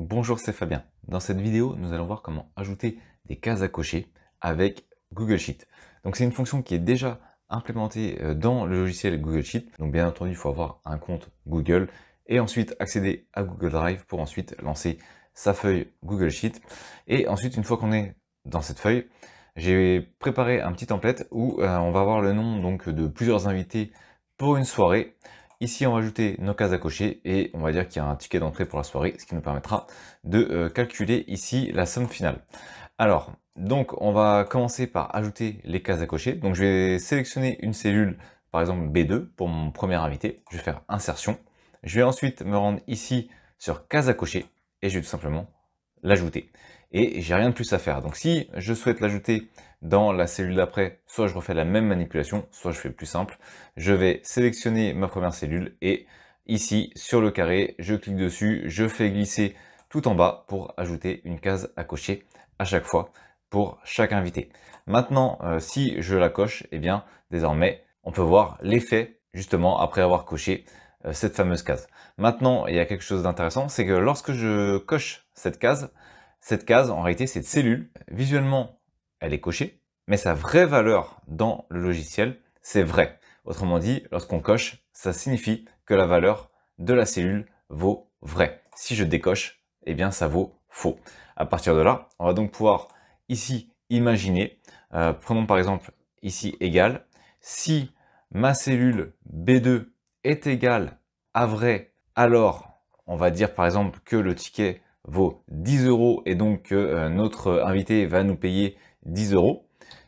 Bonjour, c'est Fabien. Dans cette vidéo, nous allons voir comment ajouter des cases à cocher avec Google Sheet. Donc c'est une fonction qui est déjà implémentée dans le logiciel Google Sheet. Donc bien entendu, il faut avoir un compte Google et ensuite accéder à Google Drive pour ensuite lancer sa feuille Google Sheet. Et ensuite, une fois qu'on est dans cette feuille, j'ai préparé un petit template où on va avoir le nom donc de plusieurs invités pour une soirée. Ici, on va ajouter nos cases à cocher et on va dire qu'il y a un ticket d'entrée pour la soirée, ce qui nous permettra de calculer ici la somme finale. Alors, donc on va commencer par ajouter les cases à cocher. Donc je vais sélectionner une cellule, par exemple B2 pour mon premier invité. Je vais faire insertion. Je vais ensuite me rendre ici sur cases à cocher et je vais tout simplement l'ajouter. Et j'ai rien de plus à faire. Donc si je souhaite l'ajouter dans la cellule d'après, soit je refais la même manipulation, soit je fais plus simple. Je vais sélectionner ma première cellule et ici sur le carré, je clique dessus, je fais glisser tout en bas pour ajouter une case à cocher à chaque fois pour chaque invité. Maintenant, si je la coche, eh bien désormais on peut voir l'effet justement après avoir coché cette fameuse case. Maintenant, il y a quelque chose d'intéressant, c'est que lorsque je coche cette case en réalité, cette cellule, visuellement, elle est cochée, mais sa vraie valeur dans le logiciel, c'est vrai. Autrement dit, lorsqu'on coche, ça signifie que la valeur de la cellule vaut vrai. Si je décoche, eh bien ça vaut faux. À partir de là, on va donc pouvoir ici imaginer, prenons par exemple ici égal, si ma cellule B2 est égale à vrai, alors on va dire par exemple que le ticket vaut 10 € et donc que notre invité va nous payer 10 €.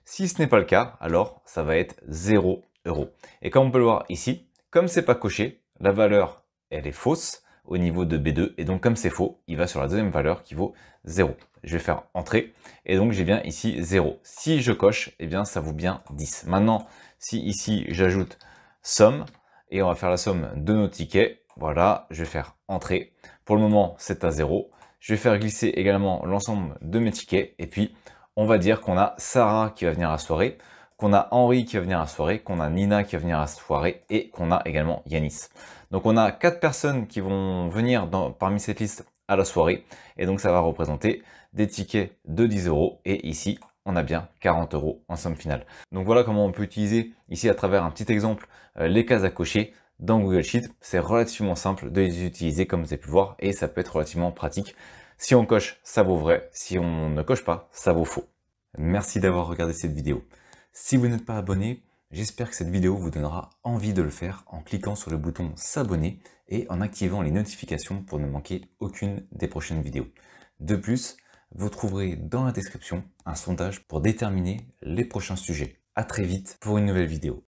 Si ce n'est pas le cas, alors ça va être 0 €. Et comme on peut le voir ici, comme c'est pas coché, la valeur elle est fausse au niveau de B2 et donc comme c'est faux, il va sur la deuxième valeur qui vaut 0. Je vais faire entrée et donc j'ai bien ici 0. Si je coche, eh bien ça vaut bien 10. Maintenant, si ici j'ajoute somme et on va faire la somme de nos tickets, voilà, je vais faire entrée. Pour le moment, c'est à 0. Je vais faire glisser également l'ensemble de mes tickets et puis on va dire qu'on a Sarah qui va venir à la soirée, qu'on a Henri qui va venir à la soirée, qu'on a Nina qui va venir à la soirée et qu'on a également Yanis. Donc on a 4 personnes qui vont venir parmi cette liste à la soirée et donc ça va représenter des tickets de 10 € et ici on a bien 40 € en somme finale. Donc voilà comment on peut utiliser ici à travers un petit exemple les cases à cocher dans Google Sheet. C'est relativement simple de les utiliser comme vous avez pu le voir et ça peut être relativement pratique. Si on coche, ça vaut vrai. Si on ne coche pas, ça vaut faux. Merci d'avoir regardé cette vidéo. Si vous n'êtes pas abonné, j'espère que cette vidéo vous donnera envie de le faire en cliquant sur le bouton s'abonner et en activant les notifications pour ne manquer aucune des prochaines vidéos. De plus, vous trouverez dans la description un sondage pour déterminer les prochains sujets. À très vite pour une nouvelle vidéo.